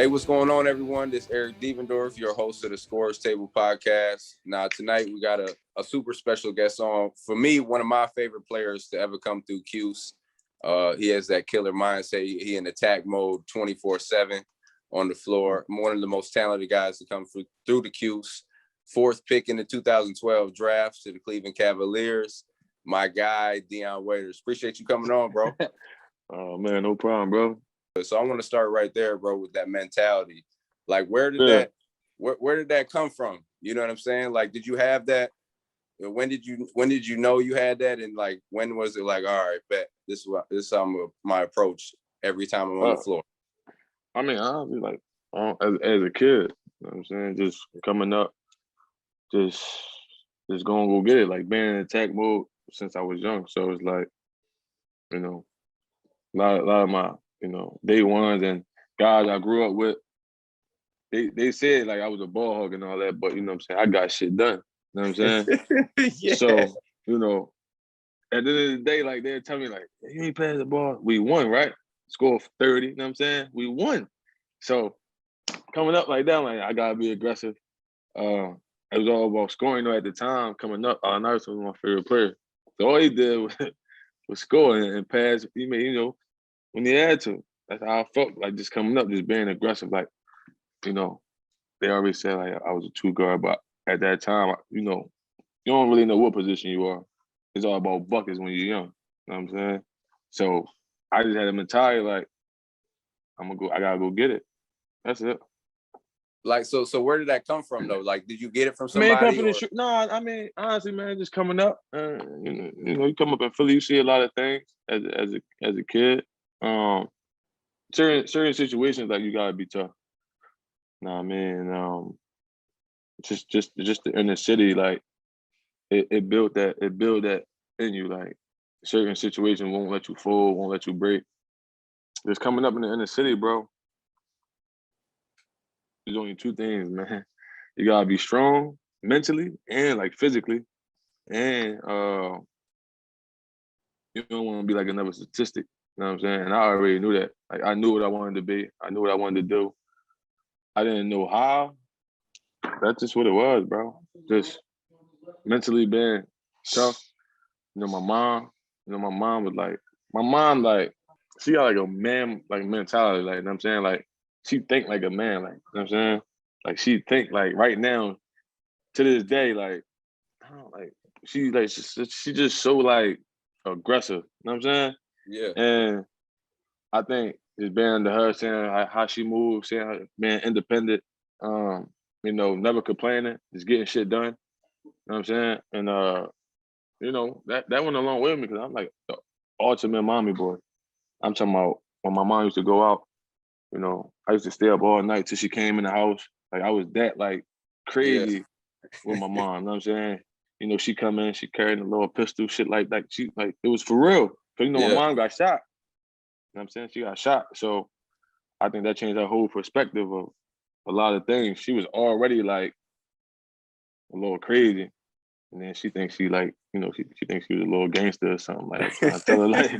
Hey, what's going on, everyone? This is Eric Devendorf, your host of the Scorers Table podcast. Now, tonight we got a super special guest on. For me, one of my favorite players to ever come through Cuse. He has that killer mindset. He in attack mode 24/7 on the floor. One of the most talented guys to come through the Cuse. Fourth pick in the 2012 draft to the Cleveland Cavaliers. My guy, Dion Waiters. Appreciate you coming on, bro. Oh, man, no problem, bro. So I want to start right there, bro, with that mentality. Like, where did that come from? You know what I'm saying? Like, did you have that? When did you know you had that? And like, when was it like, all right, bet this is my approach every time I'm on the floor? I mean, honestly, like, as a kid, you know what I'm saying? Just coming up, just going to go get it. Like, being in attack mode since I was young. So it's like, you know, a lot of my, day ones and guys I grew up with, they said like I was a ball hog and all that, but you know what I'm saying, I got shit done. You know what I'm saying? Yeah. So, at the end of the day, like they're telling me like, you ain't passed the ball. We won, right? Score 30, you know what I'm saying? We won. So coming up like that, like I gotta be aggressive. It was all about scoring though at the time, coming up. Nurse was my favorite player. So all he did was score and pass. He made, when he had to. That's how I felt, like just coming up, just being aggressive. Like, they always said like I was a two guard, but at that time, you don't really know what position you are. It's all about buckets when you're young. You know what I'm saying? So I just had a mentality like, I gotta go get it. That's it. Like, so where did that come from though? Like, did you get it from somebody? I mean, honestly, man, just coming up. You come up in Philly, you see a lot of things as a kid. Certain situations like you gotta be tough. Nah, I mean, just in the city, like it built that in you. Like certain situations won't let you fold, won't let you break. Just coming up in the inner city, bro. There's only two things, man. You gotta be strong mentally and like physically, and you don't want to be like another statistic. You know what I'm saying? And I already knew that. Like I knew what I wanted to be. I knew what I wanted to do. I didn't know how. That's just what it was, bro. Just mentally being tough. My mom was like, she got like a man like mentality, like, you know what I'm saying? Like she think like a man, like, you know what I'm saying? Like she think like right now, to this day, like, I don't like she just so like aggressive, you know what I'm saying? Yeah. And I think it's been under her saying how she moves, saying her being independent, never complaining, just getting shit done. You know what I'm saying? And that went a long way with me because I'm like the ultimate mommy boy. I'm talking about when my mom used to go out, I used to stay up all night till she came in the house. Like I was that like crazy with my mom, you know what I'm saying? She come in, she carrying a little pistol, shit like that. She like it was for real. Cause my mom got shot. You know what I'm saying? She got shot. So I think that changed her whole perspective of a lot of things. She was already like a little crazy. And then she thinks she like, she thinks she was a little gangster or something. Like I tell her like,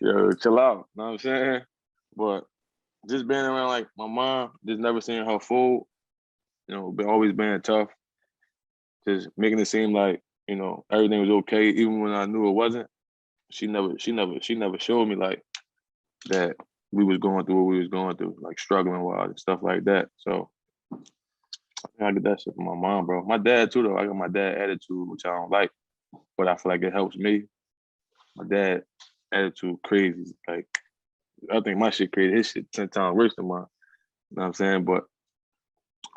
yo, chill out. You know what I'm saying? But just being around like my mom, just never seeing her fold, always being tough, just making it seem like, everything was okay, even when I knew it wasn't. She never showed me like that we was going through what we was going through, like struggling wild and stuff like that. So I get that shit from my mom, bro. My dad too, though. I got my dad attitude, which I don't like, but I feel like it helps me. My dad attitude crazy. Like I think my shit crazy. His shit 10 times worse than mine. You know what I'm saying? But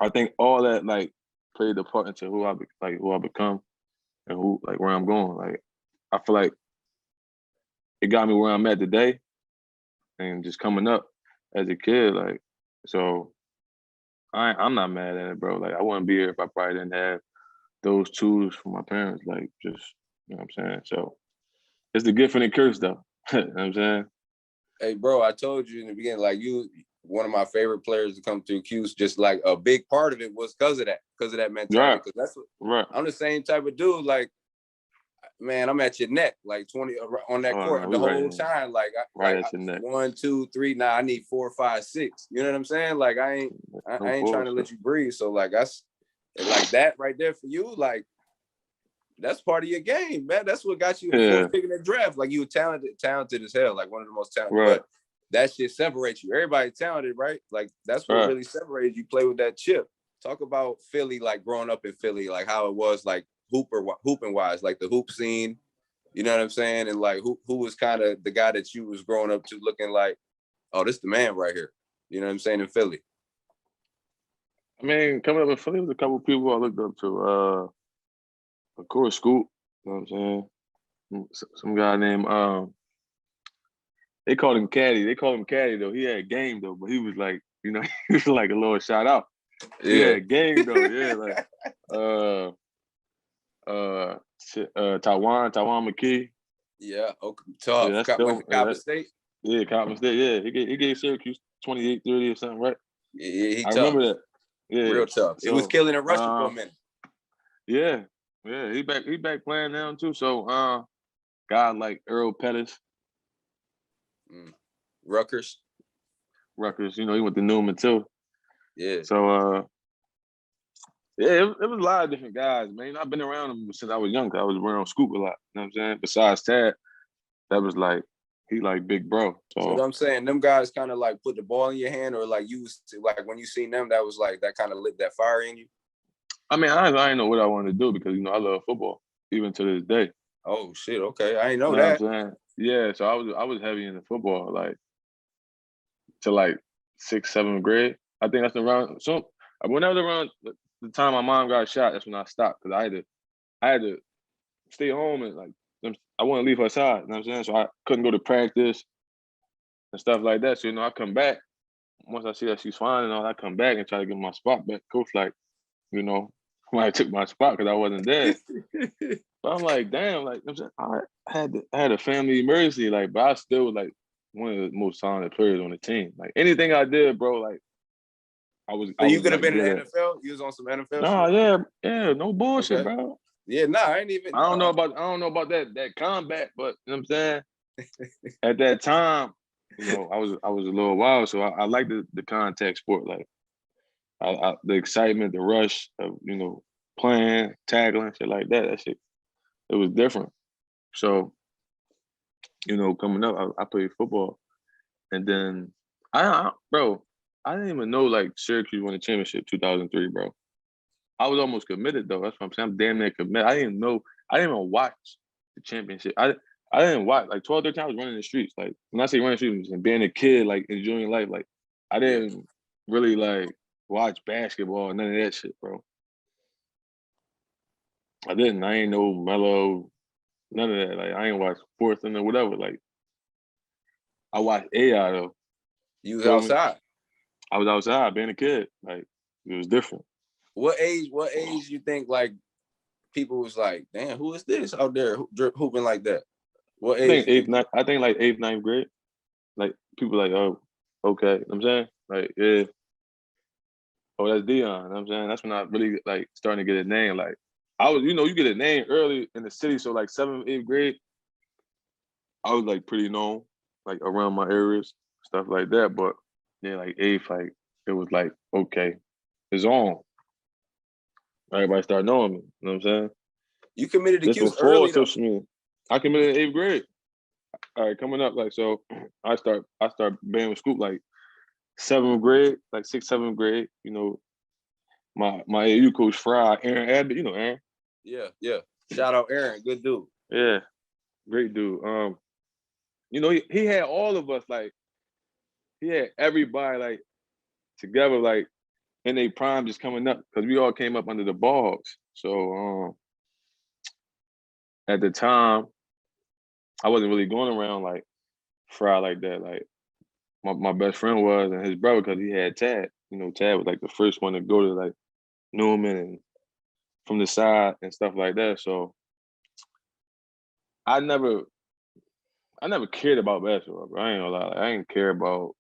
I think all that like played a part into who I become and where I'm going. Like I feel like it got me where I'm at today and just coming up as a kid. Like so I'm not mad at it, bro. Like I wouldn't be here if I probably didn't have those tools from my parents. Like just, you know what I'm saying? So it's the gift and the curse though. You know what I'm saying? Hey, bro, I told you in the beginning, like you, one of my favorite players to come through Cuse, just like a big part of it was because of that mentality. Because that's what I'm the same type of dude. Like man, I'm at your neck, like 20 on that court no, the we right whole in, time. Like, right at your neck. 1, 2, 3. Now I need 4, 5, 6. You know what I'm saying? Like, I ain't trying to let you breathe. So like, that's like that right there for you. Like, that's part of your game, man. That's what got you the fourth pick in the draft. Like, you were talented as hell, like one of the most talented. Right. But that shit separates you. Everybody's talented, right? Like, that's what really separates you. Play with that chip. Talk about Philly, like growing up in Philly, like how it was, like hooping wise, like the hoop scene. You know what I'm saying? And like, who was kind of the guy that you was growing up to, looking like, oh, this the man right here. You know what I'm saying, in Philly? I mean, coming up in Philly was a couple of people I looked up to. Of course, Scoop. You know what I'm saying? Some guy named they called him Caddy. They called him Caddy though. He had game though, but he was like, you know, he was like a little shout out. Yeah, he had game though. Yeah, like Taiwan McKee. Yeah, okay, tough. Yeah, that's still Went to Coppin State. Yeah, Coppin State. Yeah, he gave Syracuse 28, 30 or something, right? Yeah, he I tough. remember that. Yeah, Real tough. So, it was killing in Russia for a minute. Yeah, he back playing now too. So guy like Earl Pettis. Rutgers, you know, he went to Newman too. Yeah. So yeah, it was a lot of different guys, man. I've been around them since I was young. I was around Scoop a lot. You know what I'm saying? Besides Tad, that was like, he like big bro. So what I'm saying, them guys kind of like put the ball in your hand, or like you was like, when you seen them, that was like, that kind of lit that fire in you? I mean, I didn't know what I wanted to do because, you know, I love football even to this day. Oh shit, okay. I didn't know You know that. what I'm saying? Yeah, so I was heavy into football, like to like 6th, 7th grade. I think that's around. So when I was around the time my mom got shot, that's when I stopped because I had to stay home and like I wouldn't leave her side. You know what I'm saying? So I couldn't go to practice and stuff like that. So, you know, I come back once I see that she's fine and all. I come back and try to get my spot back. Coach, like, you know, when I took my spot because I wasn't there. But I'm like, damn, like, I'm saying, I had a family emergency, like, but I still was like one of the most talented players on the team. Like anything I did, bro, like I was. So you could have like, been in the NFL. You was on some NFL. Nah, shit? yeah, no bullshit, Okay. bro. Yeah, I ain't even. I don't know about that combat, but you know what I'm saying. At that time, you know, I was a little wild, so I like the contact sport, like the excitement, the rush of, you know, playing, tackling, shit like that. That shit, it was different. So, you know, coming up, I played football, and then bro, I didn't even know like Syracuse won the championship 2003, bro. I was almost committed though. That's what I'm saying. I'm damn near committed. I didn't even watch the championship. I didn't watch like 12, 13 I was running the streets. Like when I say running the streets and being a kid, like enjoying life, like I didn't really like watch basketball, none of that shit, bro. I ain't know Melo, none of that. Like I ain't watch Fourth and whatever. Like I watched AI though. You was outside. I was outside being a kid. Like it was different. What age you think like people was like, damn, who is this out there hooping like that? What age? I think like 8th, 9th grade. Like people like, oh, okay. You know what I'm saying? Like, yeah. Oh, that's Dion. You know what I'm saying? That's when I really like starting to get a name. Like I was, you know, you get a name early in the city. So like 7th, 8th grade, I was like pretty known, like around my areas, stuff like that. But yeah, like 8th, like it was like, okay, it's on. Everybody started knowing me. You know what I'm saying? You committed to Just Cuse before early though. social media. I committed in 8th grade. All right, coming up, like, so I start being with Scoop like 7th grade, like 6th, 7th grade. You know, my AU coach Fry, Aaron Abbott, you know Aaron. Yeah. Shout out Aaron, good dude. Yeah, great dude. You know, he had all of us, like, he had everybody like together, like in their prime just coming up, because we all came up under the Bogs. So at the time, I wasn't really going around like Fry like that. Like my best friend was, and his brother, because he had Tad. You know, Tad was like the first one to go to like Newman and from the side and stuff like that. So I never cared about basketball, bro. I ain't gonna lie. Like, I didn't care about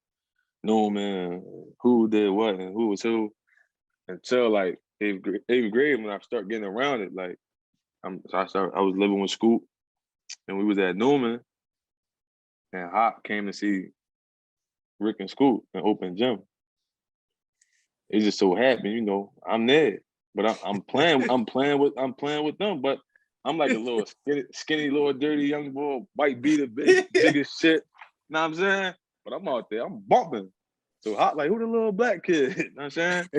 Newman and who did what and who was who until like 8th grade when I started getting around it. Like I was living with Scoop. and we was at Newman, and Hop came to see Rick and Scoop and open gym. It just so happened, you know, I'm there, but I'm playing with them, but I'm like a little skinny little dirty young boy, white beater, big as shit. Know what I'm saying? But I'm out there, I'm bumping. So Hop like, who the little black kid? You know what I'm saying?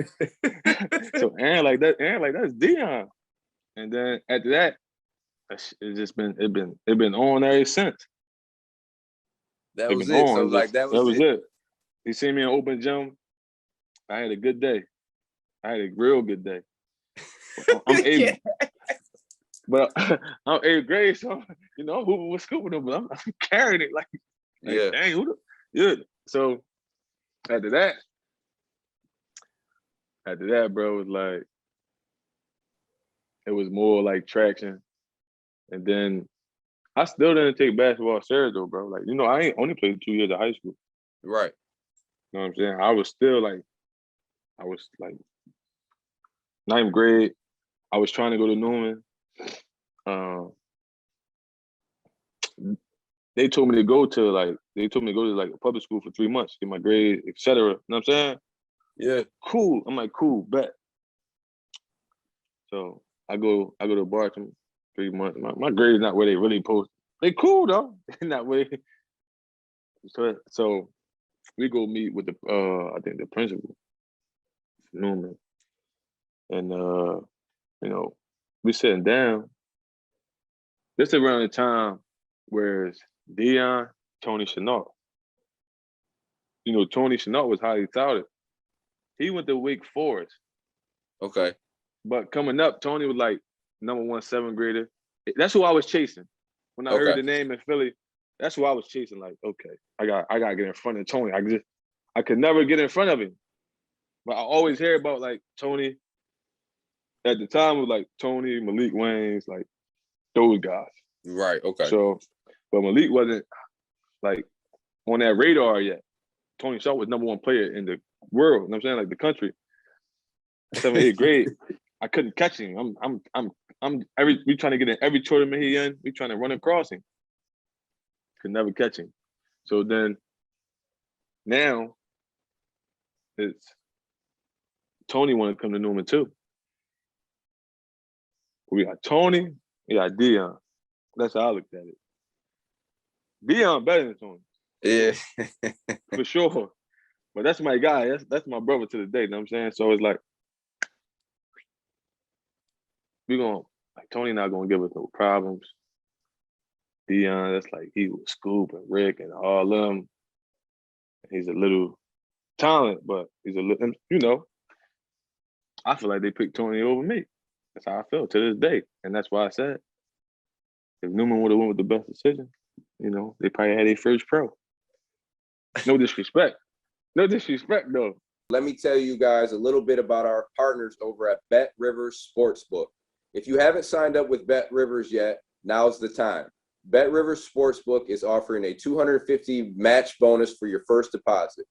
So Aaron like, that's Dion. And then after that, it's been on ever since. That was it. So like that was it. He seen me in open gym. I had a good day. I had a real good day. I'm eighth, but I'm 8th grade, so you know I'm hooping with Scoop, but I'm carrying it like dang, So after that, bro, it was like it was more like traction, and then I still didn't take basketball serious though, bro. Like, you know, I ain't only played 2 years of high school. Right. You know what I'm saying? I was like 9th grade. I was trying to go to Newman. They told me to go to like a public school for 3 months, get my grade, etc. You know what I'm saying? Yeah. Cool. I'm like, cool, bet. So I go to Barton 3 months. My grade is not where they really post. They cool though. Not where. So we go meet with the I think the principal, Newman, and you know, we sitting down. This around the time where Dion, Tony Chenault. You know, Tony Chenault was highly touted. He went to Wake Forest. Okay. But coming up, Tony was like number 1 7th grader. That's who I was chasing. When I heard the name in Philly, that's who I was chasing. Like, okay, I gotta get in front of Tony. I could never get in front of him. But I always hear about like Tony. At the time, it was like Tony, Malik Waynes, like those guys. Right. Okay. So, but Malik wasn't like on that radar yet. Tony Shaw was number 1 player in the world. You know what I'm saying? Like the country. 7th, 8th grade, I couldn't catch him. We trying to get in every tournament he in. We trying to run across him. Could never catch him. So then, now, it's Tony want to come to Newman too. We got Tony, we got Dion. That's how I looked at it. Dion better than Tony. Yeah. For sure. But that's my guy. That's my brother to the day, you know what I'm saying? So it's like, Tony not gonna give us no problems. Dion, that's like he was Scoop and Rick and all them. He's a little talent, but he's a little, you know, I feel like they picked Tony over me. That's how I feel to this day. And that's why I said, if Newman would have went with the best decision, you know, they probably had their first pro. No disrespect. No disrespect, though. Let me tell you guys a little bit about our partners over at BetRivers Sportsbook. If you haven't signed up with BetRivers yet, now's the time. BetRivers Sportsbook is offering a $250 match bonus for your first deposit.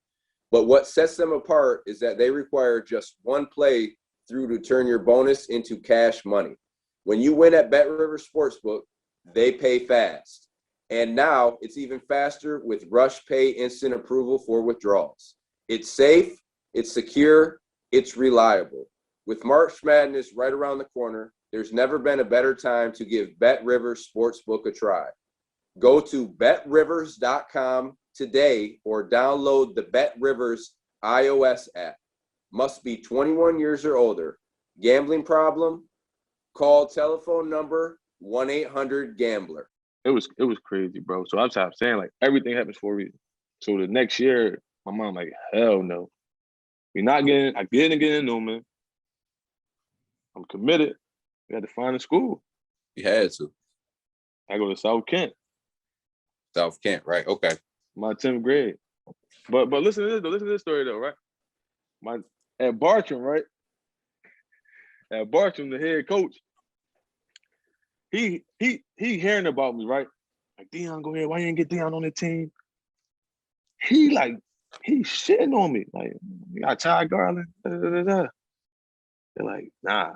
But what sets them apart is that they require just one play through to turn your bonus into cash money. When you win at BetRivers Sportsbook, they pay fast. And now it's even faster with Rush Pay instant approval for withdrawals. It's safe, it's secure, it's reliable. With March Madness right around the corner, there's never been a better time to give BetRivers Sportsbook a try. Go to betrivers.com today or download the BetRivers iOS app. Must be 21 years or older. Gambling problem? Call telephone number 1-800-GAMBLER. It was crazy, bro. So I'm saying, like, everything happens for a reason. So the next year, my mom like, hell no. I get in Newman. I'm committed. We had to find a school. You had to. I go to South Kent. South Kent, right? Okay. My 10th grade. But listen to this though. Listen to this story though, right? At Bartram, right? At Bartram, the head coach, he hearing about me, right? Like, Dion, go ahead. Why you didn't get Dion on the team? He shitting on me. Like, you got Ty Garland. Da, da, da, da. They're like, nah,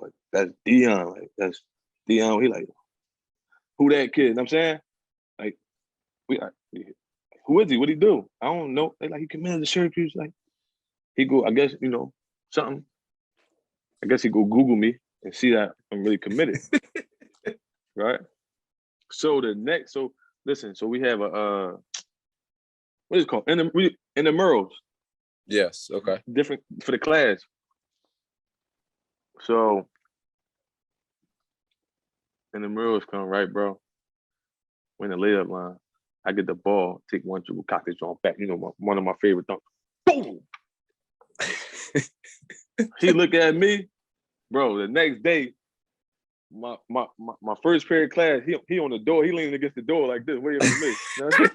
but that's Dion. Like, that's Dion. He like, who that kid? You know what I'm saying? Like, who is he? What he do? I don't know. They like, he committed to Syracuse. Like, he go, I guess, something. I guess he go Google me and see that I'm really committed. Right? So listen, so we have what is it called? In the murals. Yes. Okay. Different for the class. So in the murals come, right, bro? We're in the layup line. I get the ball, take one dribble, cock this on back. One of my favorite dunks. Boom! He look at me, bro. The next day, my first period class, he on the door. He leaning against the door like this, waiting for me. You know what I'm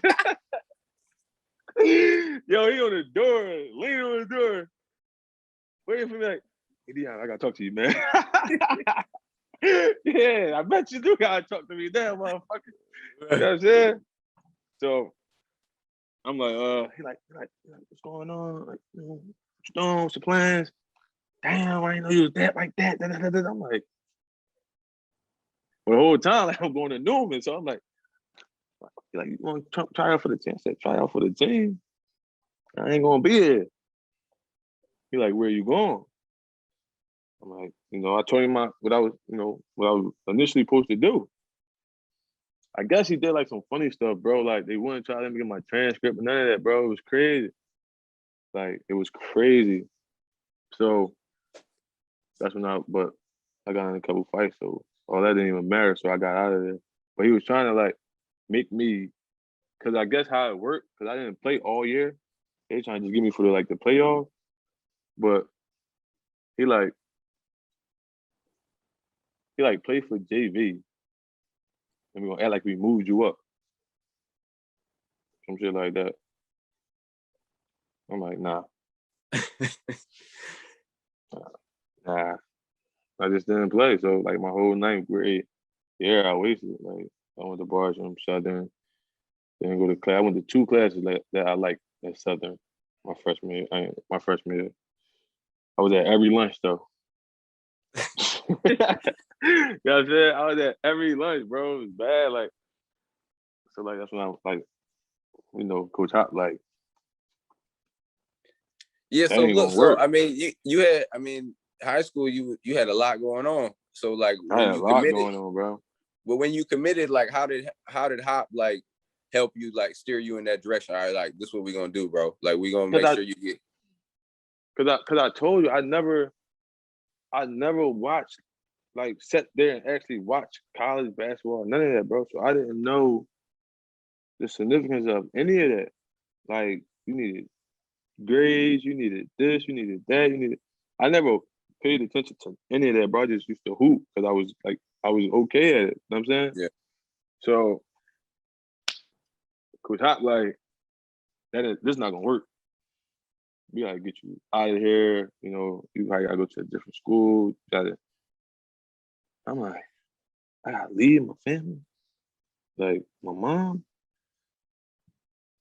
saying? Yo, he on the door, leaning on the door, waiting for me like, hey, Dion, I gotta talk to you, man. Yeah, I bet you do gotta talk to me now, motherfucker. You know what I'm saying? So I'm like, he like, what's going on? Like, what you doing? What's the plans? Damn, I didn't know you was that like that. I'm like, well, the whole time like, I'm going to Newman, so I'm like, you want to try out for the team? I said, try out for the team. I ain't gonna be here. He like, where you going? I'm like, I told him what I was initially supposed to do. I guess he did like some funny stuff, bro. Like they wouldn't try to let me get my transcript and none of that, bro. It was crazy. Like it was crazy. So that's but I got in a couple fights, so all that didn't even matter. So I got out of there. But he was trying to like make me, because I guess how it worked, because I didn't play all year. They trying to just get me for the playoffs. But he played for JV. And we're gonna act like we moved you up. Some shit like that. I'm like, nah. Nah. I just didn't play. So like my whole ninth grade year I wasted. Like I went to Bartram, Southern, didn't go to class. I went to 2 classes that I liked at Southern my freshman year. I was at every lunch though. You know what I'm saying? I was at every lunch, bro. It was bad. Like, so like that's when I was like, Coach Hop, like, yeah. that So ain't look, gonna work. I mean, you had, high school, you had a lot going on. So like I when had a you lot committed, going on, bro. but when you committed, like how did Hop like help you, like steer you in that direction? All right, like this is what we're gonna do, bro. Like we're gonna make sure you get. Cause I told you I never watched, like sat there and actually watch college basketball, none of that, bro. So I didn't know the significance of any of that. Like you needed grades, you needed this, you needed that, I never paid attention to any of that, bro. I just used to hoop because I was okay at it. You know what I'm saying? Yeah. So Coach Hop, like, this is not gonna work. We gotta get you out of here. You gotta go to a different school. I'm like, I gotta leave my family. Like my mom,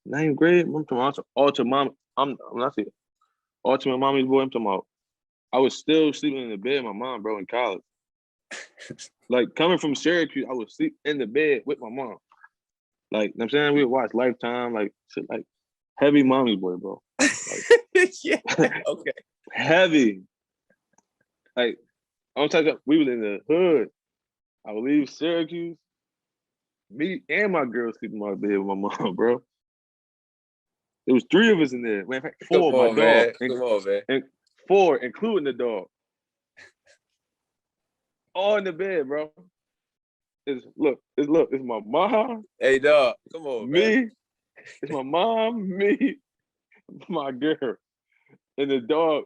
ninth grade. I'm talking about ultimate mom. I'm not saying ultimate mommy's boy. I'm talking about I was still sleeping in the bed with my mom, bro, in college. Like coming from Syracuse, I would sleep in the bed with my mom. Like, you know what I'm saying? We would watch Lifetime, like shit, like heavy mommy's boy, bro. Like, yeah. Okay. Heavy. Like, I'm talking. We was in the hood. I would leave Syracuse. Me and my girl sleeping in my bed with my mom, bro. There was 3 of us in there. In fact, 4. Come My on, dog. man. Come on, man. And 4, including the dog. All in the bed, bro. It's my mom. Hey, dog. Come on, me. man. It's my mom, me, my girl, and the dog.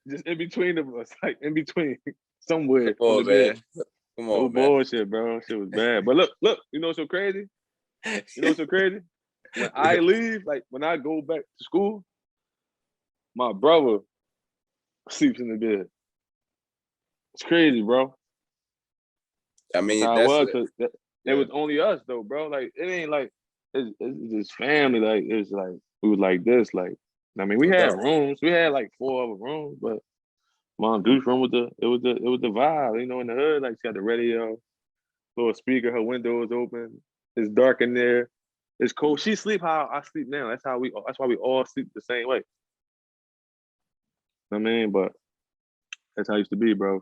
Just in between of us, like in between, somewhere Come on the on, man. bed. Come No on, man. bullshit, bro. Shit was bad. But look, you know what's so crazy? When I leave, like when I go back to school, my brother sleeps in the bed. It's crazy, bro. I mean, How it that's was, cause it was only us though, bro. Like it ain't like it's just family. Like it's like we was like this. Like I mean, we had rooms. We had like 4 other rooms, but Mom Dude's room was the vibe. In the hood, like she had the radio. little speaker. Her window is open. It's dark in there. It's cold. She sleep how I sleep now. That's why we all sleep the same way. I mean, but that's how it used to be, bro.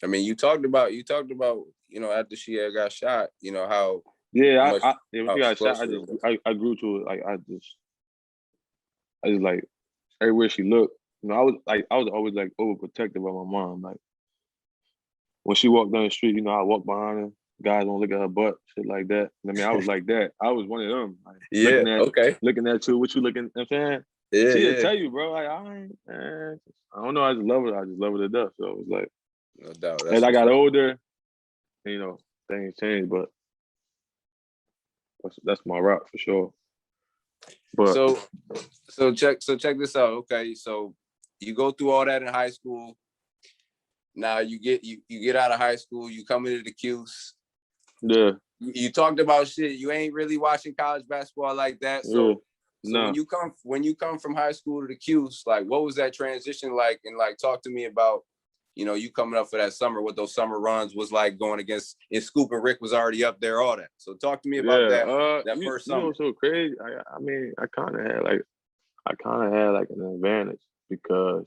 I mean, you talked about, after she had got shot, how Yeah, much when how she got shot, explosive it was. I grew to it. Like I just like everywhere she looked. I was always like overprotective of my mom. Like when she walked down the street, I walk behind her. Guys don't look at her butt, shit like that. I mean, I was like that. I was one of them. Like, Yeah, okay. looking at you, what you looking, I'm saying? Yeah, She'll yeah. tell you, bro, like, I don't know, I just love her. I just love her to death. So it was like, No doubt. as I got older, things changed, but that's my rock for sure. But so check this out. Okay, so you go through all that in high school. Now you get out of high school, you come into the Cuse. yeah. You talked about shit. You ain't really watching college basketball like that. So when you come from high school to the Cuse, like what was that transition like? And like talk to me about, you coming up for that summer, what those summer runs was like going against, and Scoop and Rick was already up there, all that. So talk to me about that first summer. So crazy. I mean, I kind of had like an advantage because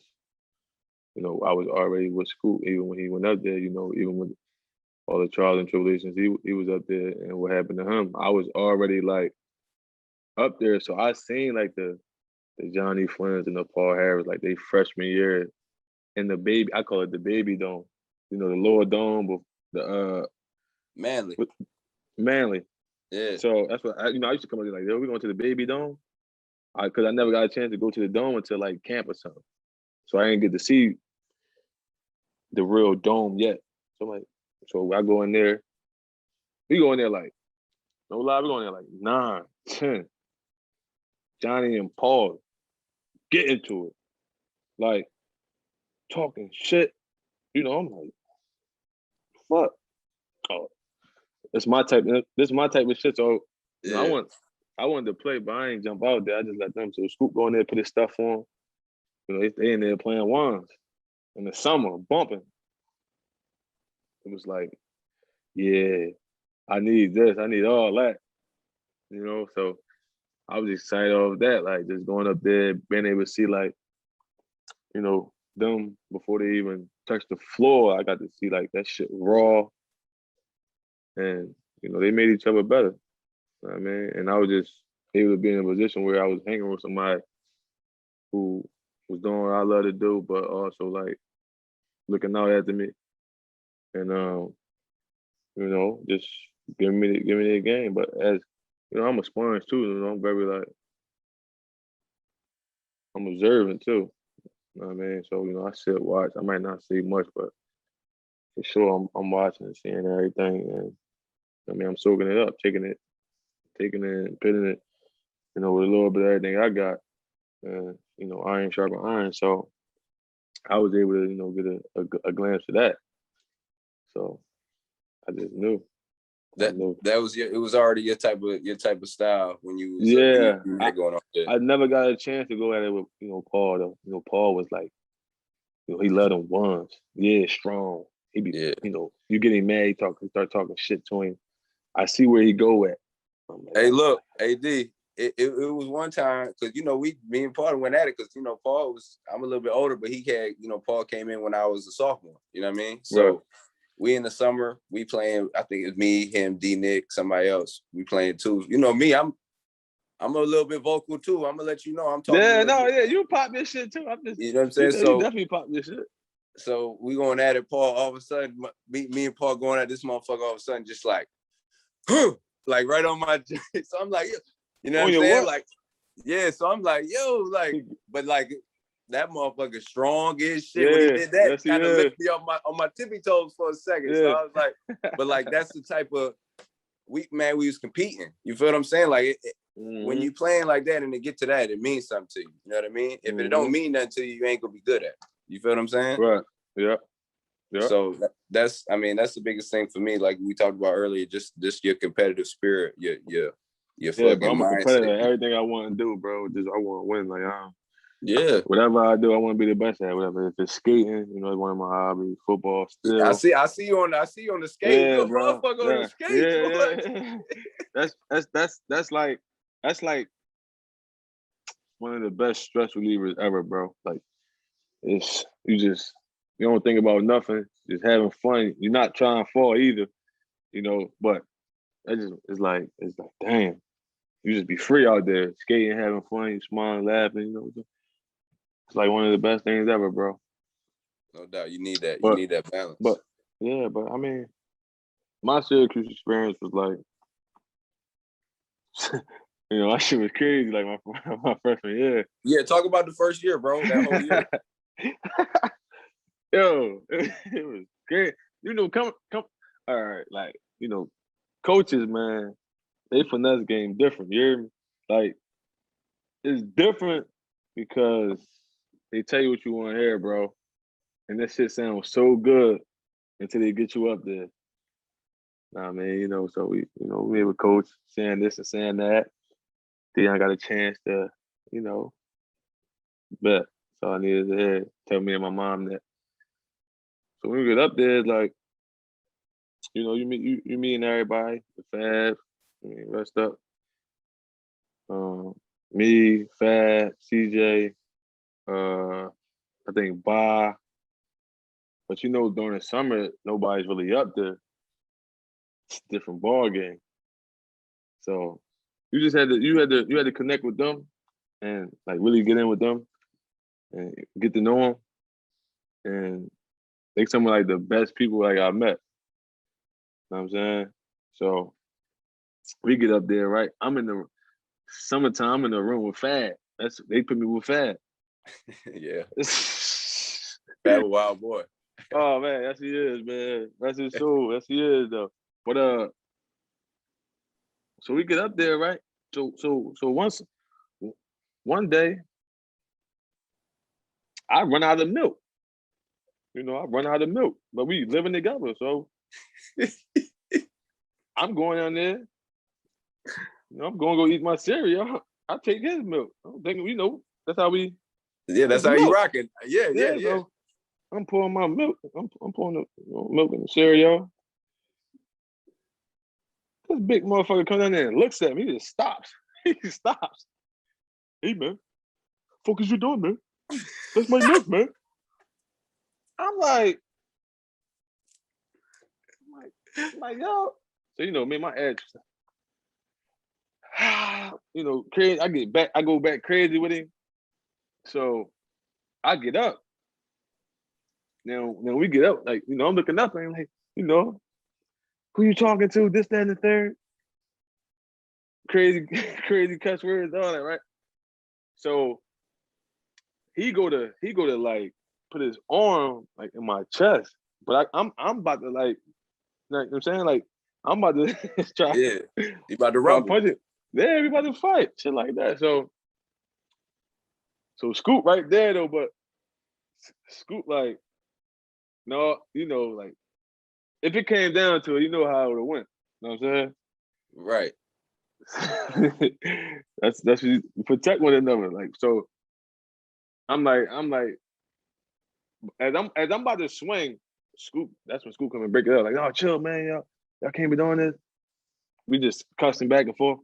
I was already with Scoop even when he went up there. Even with all the trials and tribulations, he was up there, and what happened to him, I was already like up there. So I seen like the Johnny Flynn's and the Paul Harris, like they freshman year in the baby. I call it the baby dome. The lower dome, but the Manly. Yeah. So that's what I used to come up there like, yo, we going to the baby dome, because I never got a chance to go to the dome until like camp or something. So I didn't get to see the real dome yet. So I go in there. We go in there like, no lie, we go in there like 9, 10. Johnny and Paul get into it. Like, talking shit. I'm like, fuck. Oh, this is my type of shit. So Yeah. I wanted to play, but I ain't jump out there. I just let them. So Scoop go in there, put his stuff on. They in there playing wands in the summer, bumping. It was like, yeah, I need this. I need all that. So I was excited of that. Like just going up there, being able to see like, them before they even touch the floor. I got to see like that shit raw. And, they made each other better. You know what I mean? And I was just able to be in a position where I was hanging with somebody who was doing what I love to do, but also like looking out after me. And just giving me the game. But as I'm a sponge too, I'm very like I'm observant too. You know what I mean? So, I sit watch. I might not see much, but for sure I'm watching and seeing everything. And I mean I'm soaking it up, taking it and putting it, with a little bit of everything I got. And, iron sharpen iron. So I was able to, get a glimpse of that. So I just knew. It was already your type of style when you was going on there. I never got a chance to go at it with Paul though. Paul was like, he loved them ones. Yeah, strong. He be you get him mad, start talking shit to him. I see where he go at. Like, hey, look, AD. It was one time because me and Paul went at it because Paul I'm a little bit older, but he had Paul came in when I was a sophomore. You know what I mean? So. Right. We in the summer, we playing, I think it's me, him, D Nick, somebody else. We playing too. Me, I'm a little bit vocal too. I'm gonna let you know I'm talking. Yeah, you pop this shit too. I'm just, you know what I'm saying? You definitely pop this shit. So we going at it, Paul. All of a sudden, me and Paul going at this motherfucker. All of a sudden, just like, like right on my. So I'm like, you know what I'm saying? What? Like, yeah. So I'm like, yo, like, but like. That motherfucker strong as shit. Yeah, when he did that, kind of lifted me on my tippy toes for a second. Yeah. So I was like, but like that's the type of we was competing. You feel what I'm saying? Like when you playing like that and to get to that, it means something to you. You know what I mean? If it don't mean nothing to you, you ain't gonna be good at it. You feel what I'm saying? Right. Yeah. So that's the biggest thing for me. Like we talked about earlier, just your competitive spirit, your fucking I'm a mindset. competitor. Everything I want to do, bro, just I want to win. Like Yeah. Whatever I do, I want to be the best at. Whatever. If it's skating, you know, it's one of my hobbies. Football, I still. see you on the skate. Yeah, You a bro. motherfucker on the Yeah, skates, boy. yeah. That's like one of the best stress relievers ever, bro. Like it's you don't think about nothing, just having fun. You're not trying to fall either, you know. But it's like damn, you just be free out there skating, having fun, you smiling, laughing. You know, it's like one of the best things ever, bro. No doubt, you need that. You But need that balance. but yeah, but I mean, my Syracuse experience was like. You know, that shit was crazy. Like my freshman year. Yeah, talk about the first year, bro. That whole year. Yo, it was great. You know, come. All right, like you know, coaches, man, they finesse game different. You hear me? Like it's different because they tell you what you want to hear, bro, and that shit sounds so good until they get you up there. Nah, man, you know, so me with coach saying this and saying that. Then I got a chance to, you know, bet. So I needed to hear, tell me and my mom that. So when we get up there, it's like, you know, you meeting everybody, the Fab, I mean, rest up. Me, Fab, CJ, I think Ba. But you know, during the summer, nobody's really up there. It's a different ball game. So you had to connect with them and like really get in with them and get to know them. And they some of like the best people like I met. You know what I'm saying? So we get up there, right? I'm in the summertime, I'm in the room with Fab. They put me with Fab. Yeah. Fab a wild boy. Oh man, yes he is, man. That's his soul. Yes he is though. But so we get up there, right? So one day I run out of milk. You know, I run out of milk, but we living together. So I'm going down there. You know, I'm going to go eat my cereal. I take his milk. I'm thinking, you know, that's how we. Yeah, that's how you rocking. Yeah. So I'm pouring my milk. I'm pouring the milk in the cereal. This big motherfucker comes down there and looks at me. He just stops. He stops. Hey man, fuck is you doing, man? That's my milk, man. I'm like, yo. So you know, me, my edge. You know, crazy. I go back crazy with him. So I get up. Now we get up, like, you know, I'm looking up and like, you know, who you talking to? This, that, and the third. Crazy, crazy cuss words, all that, right? So he go to like put his arm like in my chest, but I'm about to like you know what I'm saying? Like I'm about to try. Yeah, you about to Try rumble. punch it. Yeah, we about to fight, shit like that. So Scoop right there though, but Scoop like, no, you know, like if it came down to it, you know how it would have went. You know what I'm saying? Right. that's you protect one another. Like so, I'm like, as I'm about to swing, Scoop. That's when Scoop come and break it up. Like, oh, chill, man, y'all can't be doing this. We just cussing back and forth.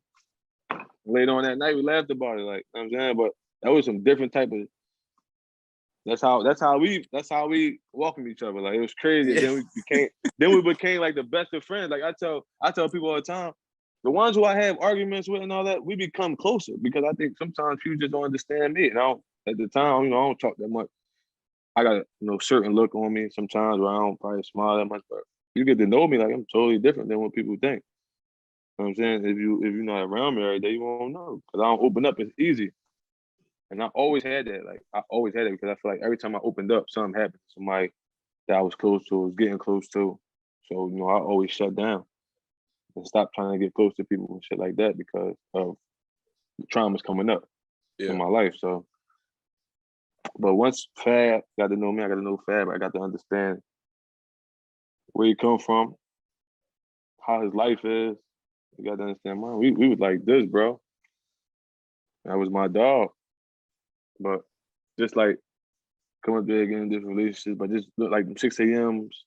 Later on that night, we laughed about it. Like, you know what I'm saying, but that was some different type of. That's how we welcome each other. Like it was crazy. Yeah. Then we became like the best of friends. Like I tell people all the time, the ones who I have arguments with and all that, we become closer because I think sometimes people just don't understand me. And at the time, you know, I don't talk that much. I got certain look on me sometimes where I don't probably smile that much, but you get to know me, like I'm totally different than what people think. You know what I'm saying? If you're not around me every day, you won't know. Because I don't open up, it's easy. And I always had that. Like I always had it because I feel like every time I opened up, something happened to somebody that I was close to, was getting close to. So, you know, I always shut down and stop trying to get close to people and shit like that because of the traumas coming up in my life. So, but once Fab got to know me, I got to know Fab. I got to understand where he come from, how his life is. You got to understand, man, we was like this, bro. That was my dog. But just like come up there getting different relationships, but just look like them 6 a.m.s.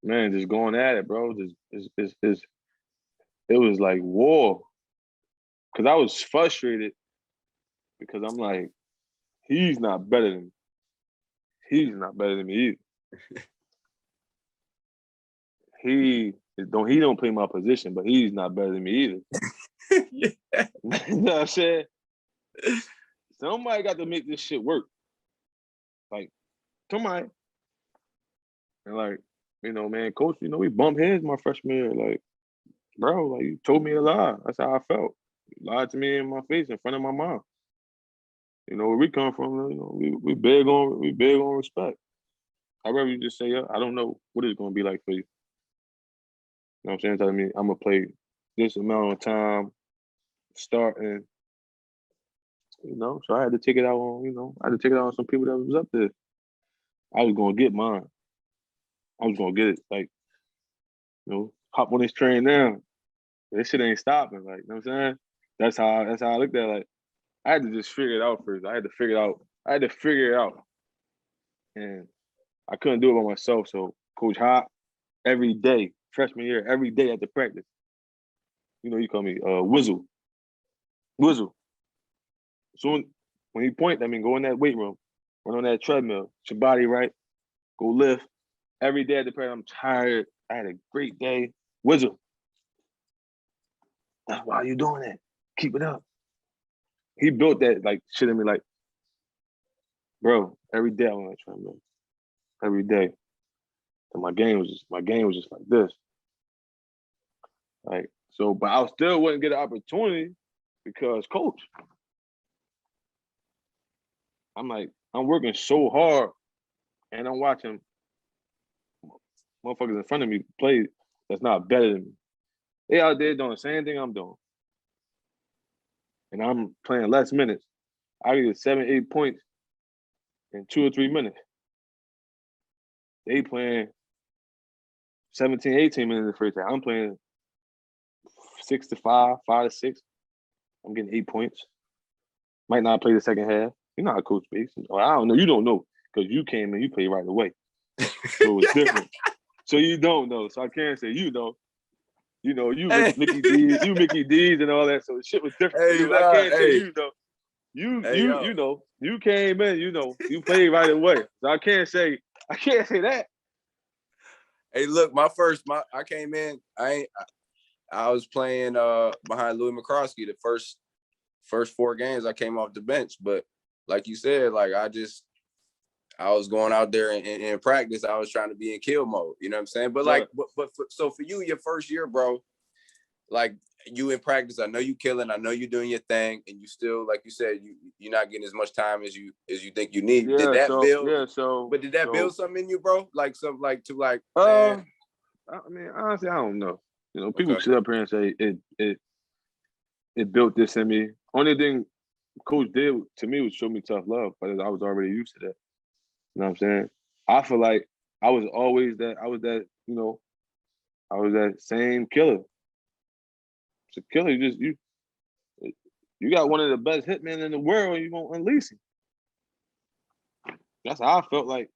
Man, just going at it, bro. It was like war. Cause I was frustrated because I'm like, he's not better than me. He's not better than me either. He don't play my position, but he's not better than me either. Yeah. You know what I'm saying? Somebody got to make this shit work. Like, somebody. And like, man, coach, we bumped heads my freshman year. Like, bro, like you told me a lie. That's how I felt. You lied to me in my face in front of my mom. Where we come from, we big on respect. However, you just say, yeah, I don't know what it's gonna be like for you. You know what I'm saying? Telling me I'm gonna play this amount of time starting. So I had to take it out on, I had to take it out on some people that was up there. I was gonna get mine. I was gonna get it. Like, hop on this train now. This shit ain't stopping. Like, you know what I'm saying? That's how I looked at it. Like, I had to just figure it out first. I had to figure it out. And I couldn't do it by myself. So Coach Hop, every day, freshman year, every day at the practice. You call me Whizzle. So when he point, go in that weight room, run on that treadmill, get your body right, go lift. Every day at the practice, I'm tired. I had a great day. Whizzle. Why are you doing that? Keep it up. He built that like shit in me, like, bro, every day I was on that treadmill. Every day. And my game was just like this. Like, so, but I still wouldn't get an opportunity because coach. I'm like, I'm working so hard and I'm watching motherfuckers in front of me play that's not better than me. They out there doing the same thing I'm doing. And I'm playing less minutes. I get 7, 8 points in 2 or 3 minutes. They playing 17, 18 minutes in the first half. I'm playing 6 to 5, 5 to 6. I'm getting 8 points. Might not play the second half. You know how coach speaks. Or I don't know. You don't know because you came in, you played right away. So it's different. So you don't know. So I can't say you know. You Mickey D's, Mickey D's and all that. So shit was different for you. I can't say you know. You came in, you played right away. So I can't say that. Hey, look, I came in, I was playing behind Louis McCroskey the first 4 games. I came off the bench, but like you said, like I was going out there in practice. I was trying to be in kill mode. You know what I'm saying? But like, so for you, your first year, bro, like you in practice, I know you killing, I know you doing your thing, and you still, like you said, you're not getting as much time as you think you need. Yeah, did that build? Yeah, so. But did that build something in you, bro? Like something like to like. I mean, honestly, I don't know. People sit up here and say it built this in me. Only thing Coach did to me was show me tough love, but I was already used to that. You know what I'm saying? I feel like I was that same killer. It's a killer. You got one of the best hitmen in the world, you gonna unleash him. That's how I felt like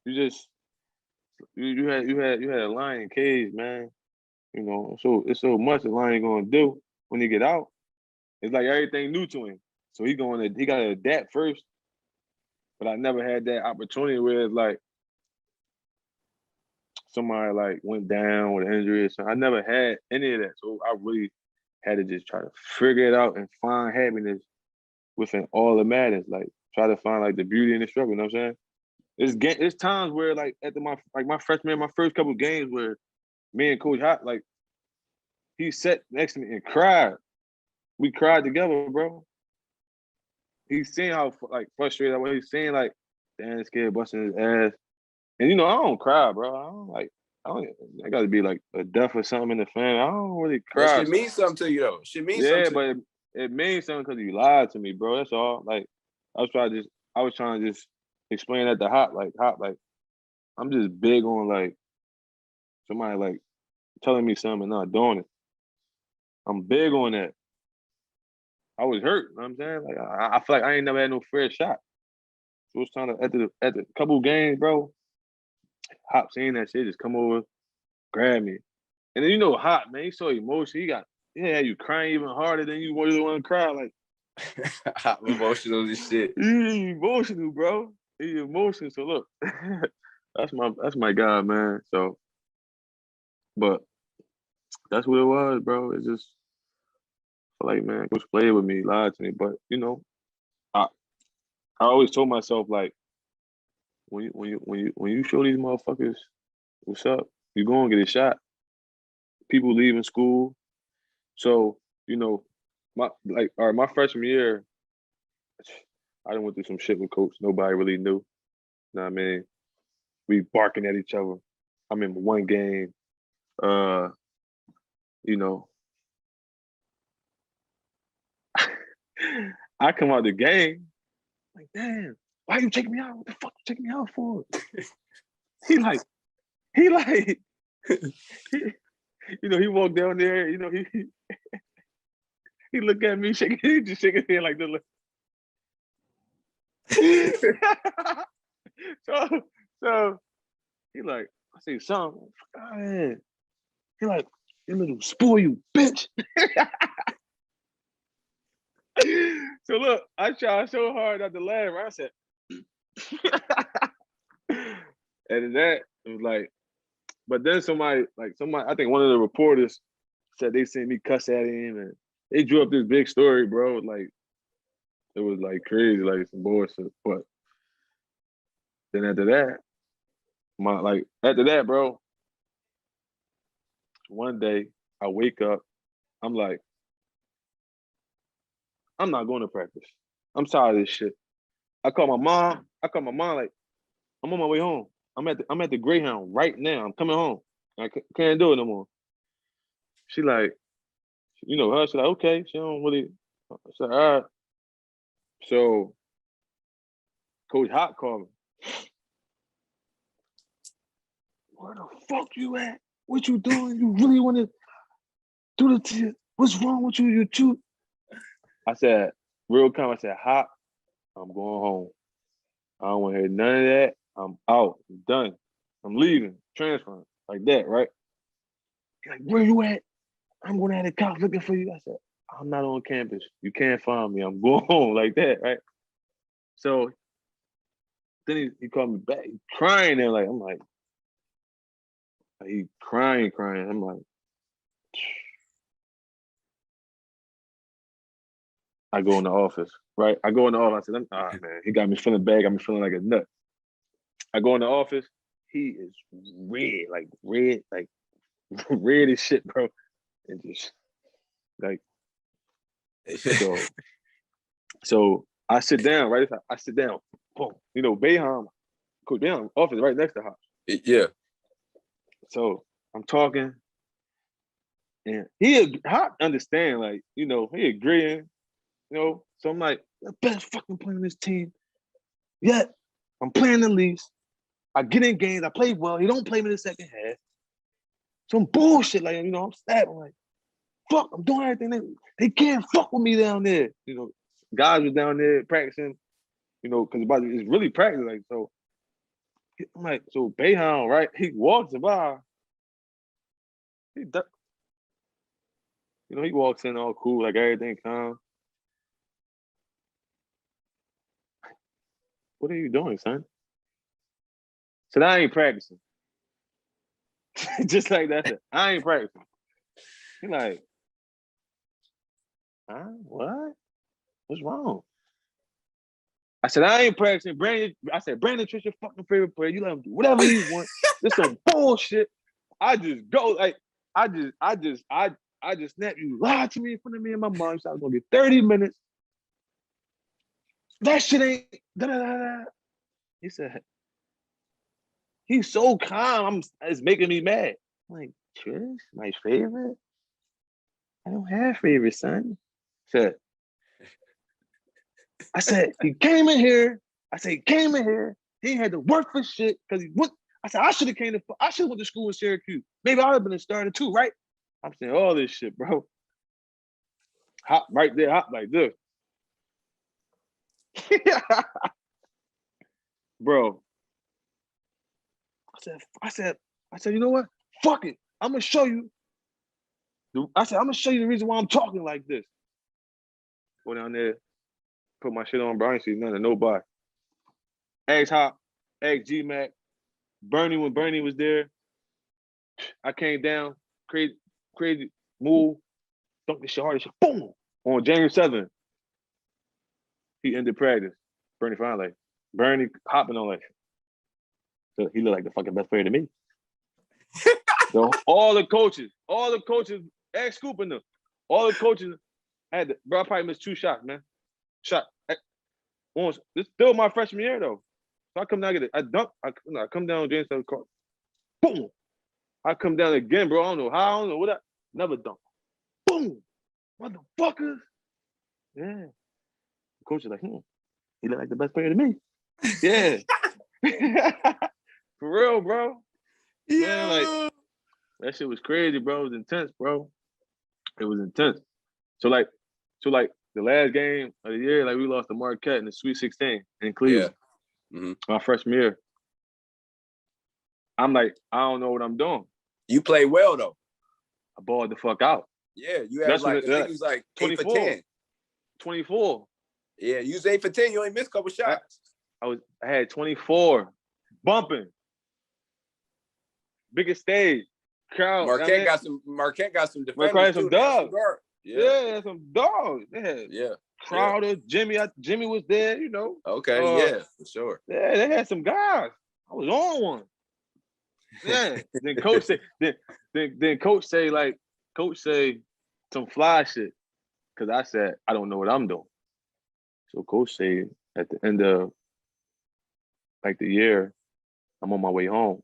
you had a lion cage, man. So it's so much a lion gonna do when he get out. It's like everything new to him. So he gotta adapt first. But I never had that opportunity where it's like somebody like went down with an injury. So I never had any of that. So I really had to just try to figure it out and find happiness within all that matters. Like try to find like the beauty in the struggle. You know what I'm saying? It's times where like after my freshman, my first couple of games where me and Coach Hot, like he sat next to me and cried. We cried together, bro. He's seeing how like frustrated I was. He's saying like, damn, this kid busting his ass. And I don't cry, bro. I gotta be like a death or something in the family. I don't really cry. That shit means something to you though. Shit means something. Yeah, but it means something because you lied to me, bro. That's all. Like I was trying to just explain that to Hop, like I'm just big on like somebody like telling me something and not doing it. I'm big on that. I was hurt. You know what I'm saying? Like I feel like I ain't never had no fair shot. So it was trying to at the couple games, bro. Hop seeing that shit, just come over, grab me. And then Hop, man, he's so emotional. He had you crying even harder than you really want to cry. Like Hop emotional as shit. He emotional, bro. He emotional. So look, that's my guy, man. So, but that's what it was, bro. It's just like, man, Coach played with me, lied to me. But I always told myself, like, when you show these motherfuckers what's up, you gonna get a shot. People leaving school. So, my freshman year, I done went through some shit with Coach. Nobody really knew. Know what I mean? We barking at each other. I remember one game, I come out the game, like, damn, why you taking me out? What the fuck you taking me out for? he walked down there, he looked at me, just shaking his head like this. so he like, I say, son, fuck out. He like, you little spoil you bitch. So look, I tried so hard not to laugh. I said, and that it was like, but then somebody, I think one of the reporters said they seen me cuss at him, and they drew up this big story, bro. Like, it was like crazy, like some bullshit. But then after that, bro, one day I wake up, I'm like, I'm not going to practice. I'm tired of this shit. I call my mom like, I'm on my way home. I'm at the Greyhound right now. I'm coming home. I can't do it no more. She like, her, she like, okay. She don't really, I said, all right. So Coach Hop called me. Where the fuck you at? What you doing? You really want to do the what's wrong with you? You too? I said, real calm, I said, Hop, I'm going home. I don't want to hear none of that. I'm out. I'm done. I'm leaving. Transferring. Like that, right? Like, where you at? I'm going to have the cops looking for you. I said, I'm not on campus. You can't find me. I'm going home. Like that, right? So then he called me back. He crying there. Like, I'm like, he crying. I'm like, I go in the office, right? I go in the office. I said, man, he got me feeling bad. Got me feeling like a nut. I go in the office. He is red, like red as shit, bro. And just like, so I sit down, right? I sit down. Boom. Boeheim, Coach Boeheim office right next to Hop. Yeah. So I'm talking, and Hop understand, like, he agreeing, So I'm like, the best fucking player on this team. Yet I'm playing the least. I get in games. I play well. He don't play me in the second half. Some bullshit, like, I'm stabbing, like, fuck, I'm doing everything. They can't fuck with me down there. Guys was down there practicing, because it's really practice. Like, so I'm like, so Boeheim, right? He walks by. He walks in all cool, like everything calm. What are you doing, son? Said, I ain't practicing. Just like that. I ain't practicing. He like, huh? What? What's wrong? I said, I ain't practicing. Brandon Trish, your fucking favorite player. You let him do whatever he wants. This some bullshit. I just go, like, I just snap. You lied to me in front of me and my mom. So I was gonna get 30 minutes. That shit ain't da-da-da-da. He said, he's so calm. It's making me mad. I'm like, Trish, my favorite? I don't have favorites, son. I said, he came in here. He had to work for shit because he went. I said, I should have went to school in Syracuse. Maybe I would have been a starter too, right? I'm saying all this shit, bro. Hop right there, hop like this. Bro. I said, you know what? Fuck it. I'm gonna show you. I'm gonna show you the reason why I'm talking like this. Go down there, put my shit on, bro. I ain't see none of nobody. Eggs Hop, Eggs G-Mac, Bernie when Bernie was there. I came down, crazy move, dunked the shit hard as shit, boom, on January 7th. He ended practice. Bernie finally, Bernie hopping on like, so he looked like the fucking best player to me. So all the coaches, ex scooping them, all the coaches had to, bro, I probably missed 2 shots, man. This is still my freshman year though. So I come down, I dunk, I come down James 7 court. Boom. I come down again, bro. I don't know how, I don't know what I never dunk. Boom. Motherfuckers. Yeah. The coach is like, he look like the best player to me. Yeah. For real, bro. Yeah. Man, like, that shit was crazy, bro. It was intense, bro. It was intense. So like the last game of the year, like we lost to Marquette in the Sweet 16 in Cleveland. Yeah. Mm-hmm. My freshman year. I'm like, I don't know what I'm doing. You played well though. I balled the fuck out. Yeah, you had I think it was like 8 for 10. 24. Yeah, you was 8 for 10. You only missed a couple shots. I had 24. Bumping. Biggest stage. Crowd. Marquette got some defenders. Marquette some dogs. Yeah, some dogs. Yeah. Crowder, Jimmy was there, you know. Okay, yeah, for sure. Yeah, they had some guys. I was on one. Yeah. Then coach say, then coach say some fly shit. Cause I said, I don't know what I'm doing. So coach say at the end of like the year, I'm on my way home.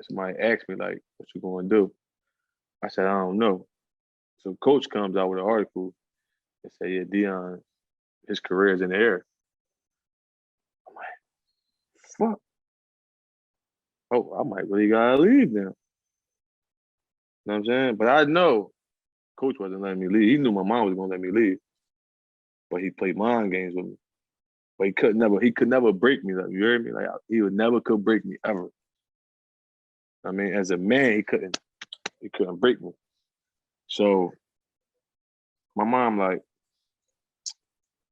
Somebody asked me like, what you gonna do? I said, I don't know. So coach comes out with an article and say, yeah, Dion, his career is in the air. I'm like, fuck. Oh, I might really gotta leave now. You know what I'm saying? But I know coach wasn't letting me leave. He knew my mom was gonna let me leave. But he played mind games with me. But he could never break me. Like, you hear me? Like he could break me ever. I mean, as a man, he couldn't break me. So my mom like,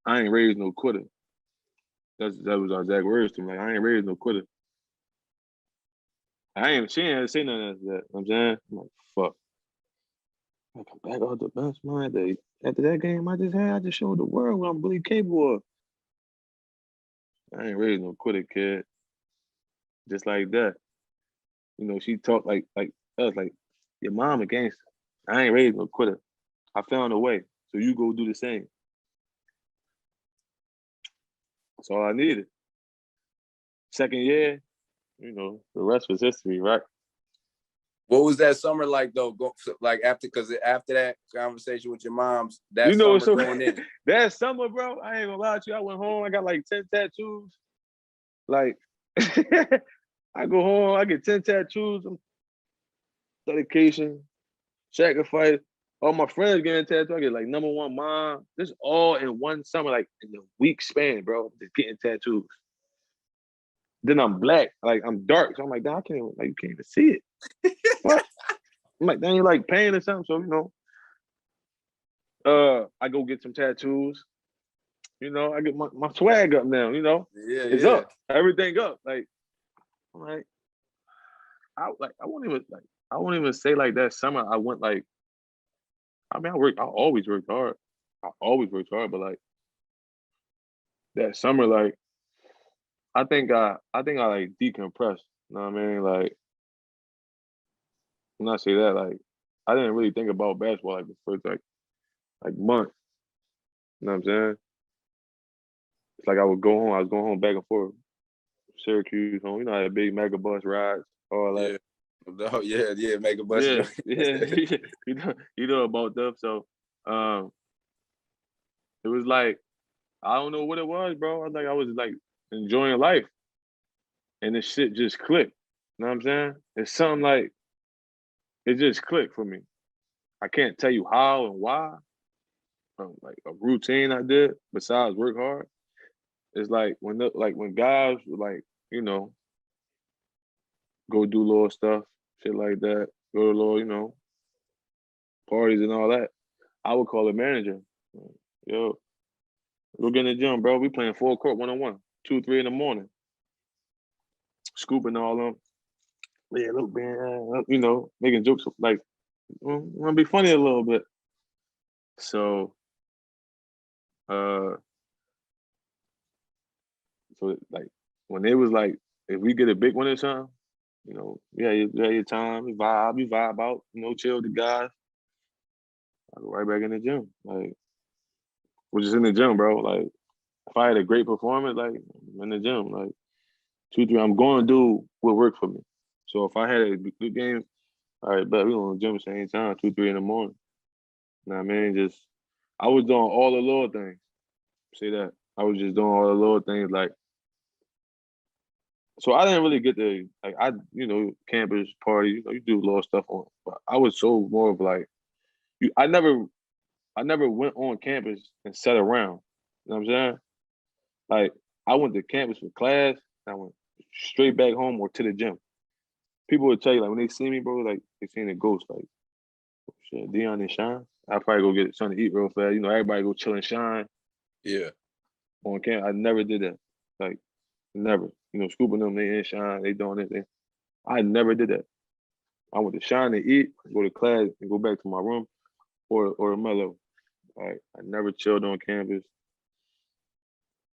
I ain't raised no quitter. That was our exact words to me. Like, I ain't raised no quitter. She ain't say nothing after that. You know what I'm saying? I'm like, fuck. I come back out the bench, man. After that game I just showed the world what I'm really capable of. I ain't raised no quitter, kid. Just like that. You know, she talked like us, like, your mom a gangster. I ain't raised no quitter. I found a way. So you go do the same. That's all I needed. Second year, you know, the rest was history, right? What was that summer like though? After that conversation with your moms, that summer going in. That summer, bro, I ain't gonna lie to you. I went home, I got like 10 tattoos. Like, I go home, I get 10 tattoos. Dedication, sacrifice. All my friends getting tattooed. I get like number 1 mom. This all in one summer, like in a week span, bro. Just getting tattoos. Then I'm black, like I'm dark. So I'm like, I can't even, like, you can't even see it. What? I'm like, then you like pain or something. So, you know. I go get some tattoos. You know, I get my swag up now, you know. Yeah, it's up. Everything up. Like, I'm like, I won't even say like that summer I went like, I mean, I always worked hard. But like that summer, like I think I like decompressed. You know what I mean? Like when I say that, like I didn't really think about basketball like the first like month. You know what I'm saying? It's like I was going home back and forth. Syracuse home. You know, I had big mega bus rides, all that. Yeah. Oh, yeah, mega bus. Yeah. you know about them. So it was like, I don't know what it was, bro. I was like enjoying life. And this shit just clicked. You know what I'm saying? It's something like, it just clicked for me. I can't tell you how and why, like a routine I did besides work hard. It's like when guys would like, you know, go do little stuff, shit like that, go to little, parties and all that. I would call the manager. Yo, go get in the gym, bro. We playing full court 1-on-1, 2, 3 in the morning. Scooping all them. Yeah, look, man, making jokes like, want to be funny a little bit. So, like when they was like, if we get a big one or something, you had your time, you vibe out, chill with the guys. I go right back in the gym, like, we're just in the gym, bro. Like, if I had a great performance, like, I'm in the gym, like 2, 3, I'm going to do what worked for me. So if I had a good game, all right, but we on the gym at the same time, 2, 3 in the morning. You know what I mean? I was doing all the little things. See that? I was just doing all the little things, like, so I didn't really get to, like, campus party, you do little stuff on, but I was so more of like, I never went on campus and sat around. You know what I'm saying? Like, I went to campus for class, and I went straight back home or to the gym. People would tell you, like, when they see me, bro, like, they seen a ghost, like, shit, Dion and Shine. I'll probably go get something to eat real fast. Everybody go chill and shine. Yeah. On campus. I never did that. Like, never. Scooping them, they in Shine, they doing it. I never did that. I went to Shine to eat, go to class, and go back to my room or Melo. Like, I never chilled on campus.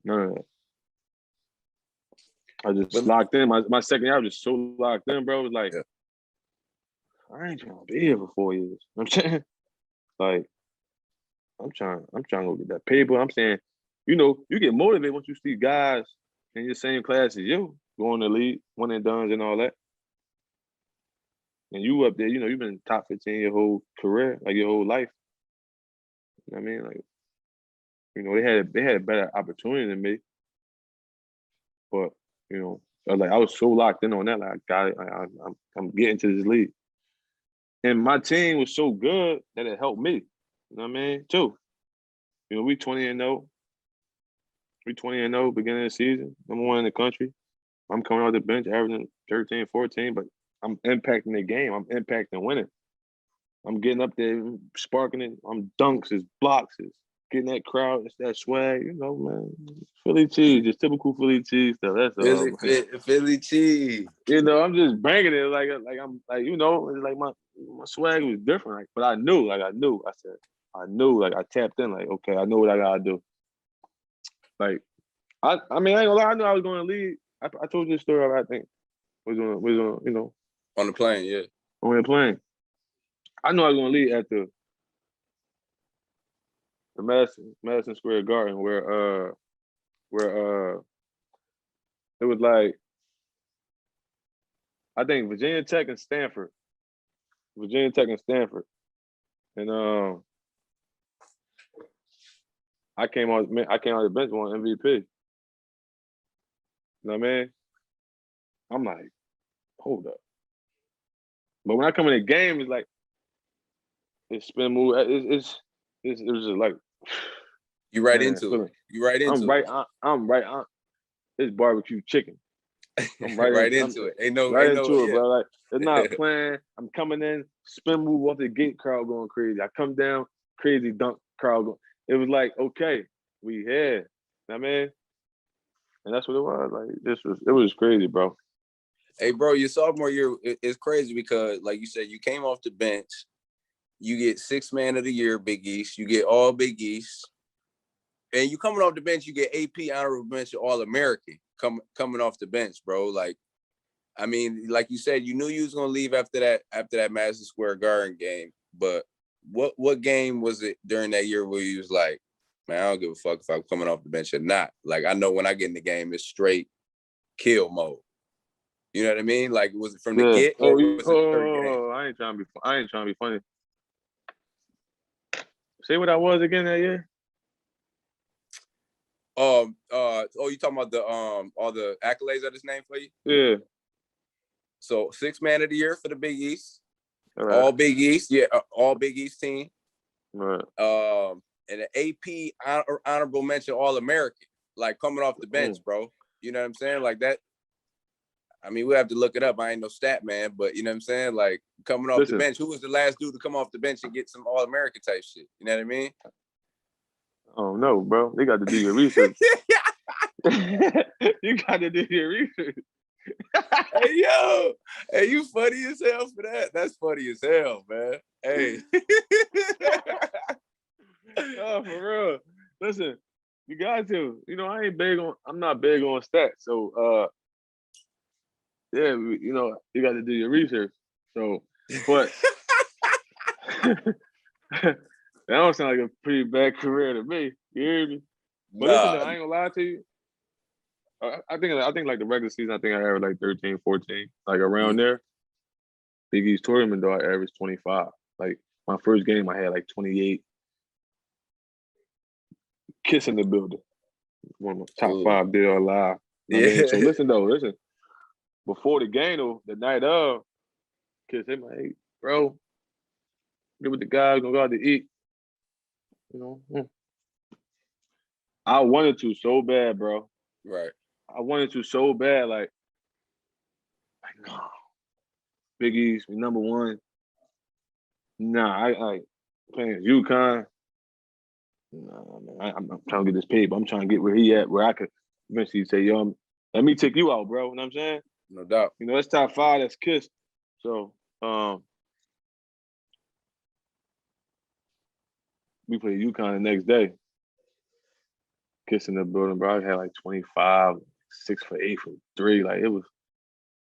None of that. I just locked in. My second year, I was just so locked in, bro. It was like, I ain't trying to be here for 4 years. You know what I'm saying? Like, I'm trying to go get that paper. I'm saying, you get motivated once you see guys in your same class as you going to league, one and dones and all that. And you up there, you've been top 15 your whole career, like your whole life. You know what I mean? Like, they had a better opportunity than me. But, I was so locked in on that, like, I got it. I'm getting to this league. And my team was so good that it helped me. You know what I mean? Too. We 20-0. We 20-0 beginning of the season. Number 1 in the country. I'm coming off the bench, averaging 13, 14, but I'm impacting the game. I'm impacting winning. I'm getting up there, sparking it. I'm dunks, it's blocks, it's getting that crowd, it's that swag. Man. Philly cheese, just typical Philly cheese stuff. That's all. Philly cheese. I'm just banging it like I'm like, it's like my swag was different. Like, but I knew. I knew, like, I tapped in, like, okay, I know what I gotta do. Like, I mean, I ain't gonna lie, I knew I was gonna lead. I told you the story, I think. Was on, on the plane, yeah. On the plane. I knew I was gonna lead at the Madison Square Garden where it was like, I think Virginia Tech and Stanford. And I came out the bench on MVP. You know what I mean? I'm like, hold up. But when I come in the game, it's like, it's spin move. It was just like, you right into it. You right into it. I'm right. It's barbecue chicken. I'm right into it. Ain't no, bro. Like, it's not playing. I'm coming in, spin move off the gate, crowd going crazy. I come down, crazy dunk, crowd going. It was like, okay, we here. You know what I mean? And that's what it was. Like, it was crazy, bro. Hey, bro, your sophomore year is crazy because, like you said, you came off the bench. You get 6th man of the year, Big East. You get all Big East. And you coming off the bench, you get AP honorable mention All-American coming off the bench, bro. Like, I mean, like you said, you knew you was gonna leave after that Madison Square Garden game. But what game was it during that year where you was like, man, I don't give a fuck if I'm coming off the bench or not. Like, I know when I get in the game, it's straight kill mode. You know what I mean? Like, was it from the get or was it the third game? I ain't trying to be funny. Say what I was again that year? You talking about the all the accolades that his name for you? Yeah. So 6th man of the year for the Big East. Right. All Big East, all Big East team. Right. and an AP honorable mention All-American, like coming off the bench, bro. You know what I'm saying? Like that. I mean, we have to look it up. I ain't no stat man, but you know what I'm saying? Like coming off the bench, who was the last dude to come off the bench and get some All-American type shit? You know what I mean? Oh no, bro. They got to do your research. You got to do your research. Hey, yo. Hey, you funny as hell for that. That's funny as hell, man. Hey. Oh, for real. Listen, you got to. You know, I'm not big on stats. So, yeah, you know, you got to do your research. So, but that don't sound like a pretty bad career to me. You hear me? But listen, though, I ain't gonna lie to you. I think like the regular season, I think I averaged like 13, 14, like around there. Big East tournament though, I averaged 25. Like my first game, I had like 28. Kiss in the building. One of my top 5 deal alive. You know what I mean? So listen. Before the game though, the night of, Kiss him like, hey, bro, get with the guys, gonna go out to eat. You know, I wanted to so bad, bro. Right. I wanted to so bad, like no. Big East, we number 1. Nah, I playing UConn. Nah, man, I'm trying to get this paid, but I'm trying to get where he at, where I could eventually say, yo, let me take you out, bro. You know what I'm saying? No doubt. You know, that's top 5, that's Kiss. So, we played UConn the next day. Kiss in the building, bro. I had like 25, 6 for 8 from 3. Like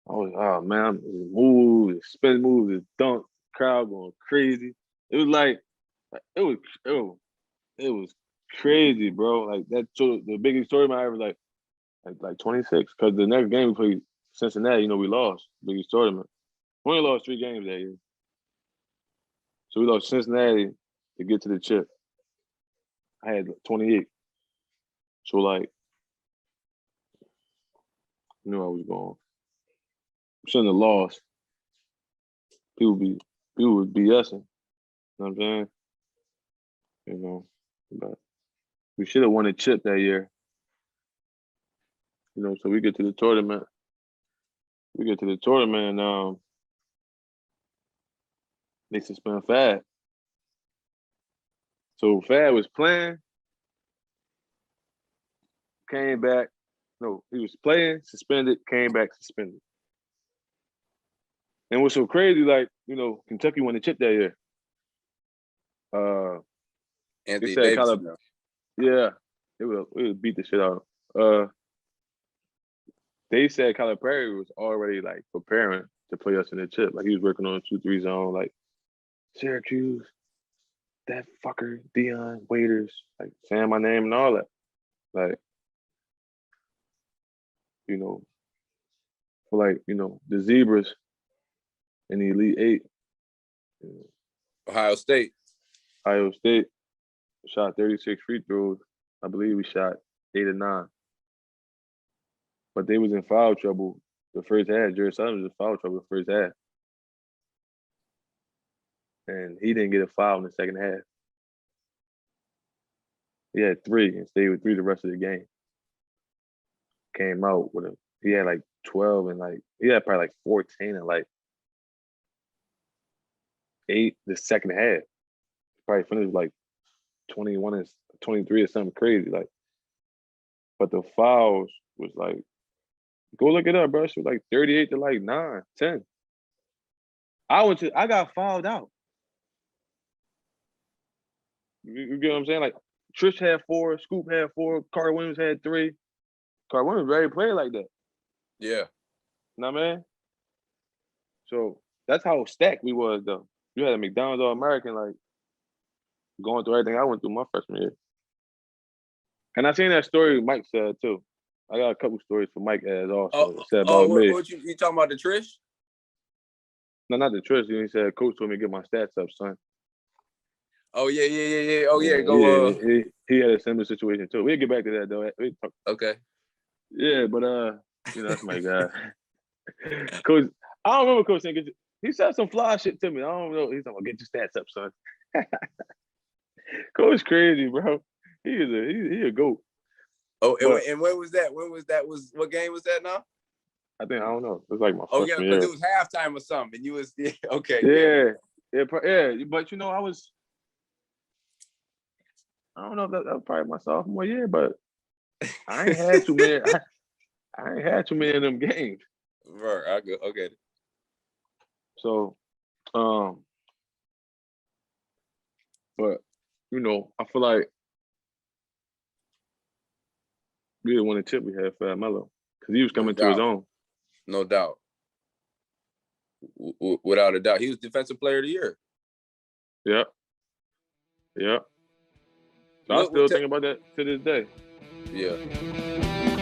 oh man, moves, spin moves, dunk, crowd going crazy. It was like, it was crazy, bro. Like that. So the biggest story I ever like 26. Because the next game we played Cincinnati, you know, we lost biggest tournament. We only lost 3 games that year, so we lost Cincinnati to get to the chip. I had 28, so like, I knew I was going. Shouldn't have lost. People was BSing. You know what I'm saying? You know, but we should have won a chip that year. You know, so we get to the tournament. And they suspend Fab. So Fab was playing, came back. No, he was playing, suspended, came back, suspended. And what's so crazy, like, you know, Kentucky won the chip that year. Anthony Davis. Yeah, it would beat the shit out. They said Calipari was already like preparing to play us in the chip. Like he was working on a 2-3 zone, like Syracuse, that fucker, Dion, waiters, like saying my name and all that. Like, you know, for like, you know, the Zebras in the Elite 8. You know, Ohio State shot 36 free throws. I believe we shot 8 or 9. But they was in foul trouble the first half. Jerry Sullivan was in foul trouble the first half. And he didn't get a foul in the second half. He had 3 and stayed with 3 the rest of the game. Came out with he had like 12 and like, he had probably like 14 and like 8 the second half. Probably finished with like 21 and 23 or something crazy. Like, but the fouls was like, go look it up, bro. It was like 38 to like 9, 10. I got fouled out. You get what I'm saying? Like, Trish had 4, Scoop had 4, Carter Williams had 3. Carter Williams rarely played like that. Yeah. Know what I mean? So that's how stacked we was, though. You had a McDonald's All-American, like, going through everything I went through my freshman year. And I seen that story Mike said, too. I got a couple stories for Mike as also said about me. What you talking about, the Trish? No, not the Trish. He said, Coach told me to get my stats up, son. Oh, yeah. Oh, yeah, He had a similar situation, too. We'll get back to that, though. Okay. Yeah, but, you know, that's my guy. Coach, I don't remember Coach saying, he said some fly shit to me. I don't know. He's talking about, get your stats up, son. Coach crazy, bro. He a goat. Oh, But and when was that? What game was that now? I don't know. It was like my Oh yeah, freshman because year. it was halftime or something. And you was okay. Yeah. But I don't know if that was probably my sophomore year, but I ain't had too many. I ain't had too many of them games. Right, I go okay. So, but I feel like we didn't want to tip. We had Fab Melo because he was No coming to his doubt. own. No doubt. Without a doubt, he was Defensive Player of the Year. Yeah. So I still think about that to this day. Yeah.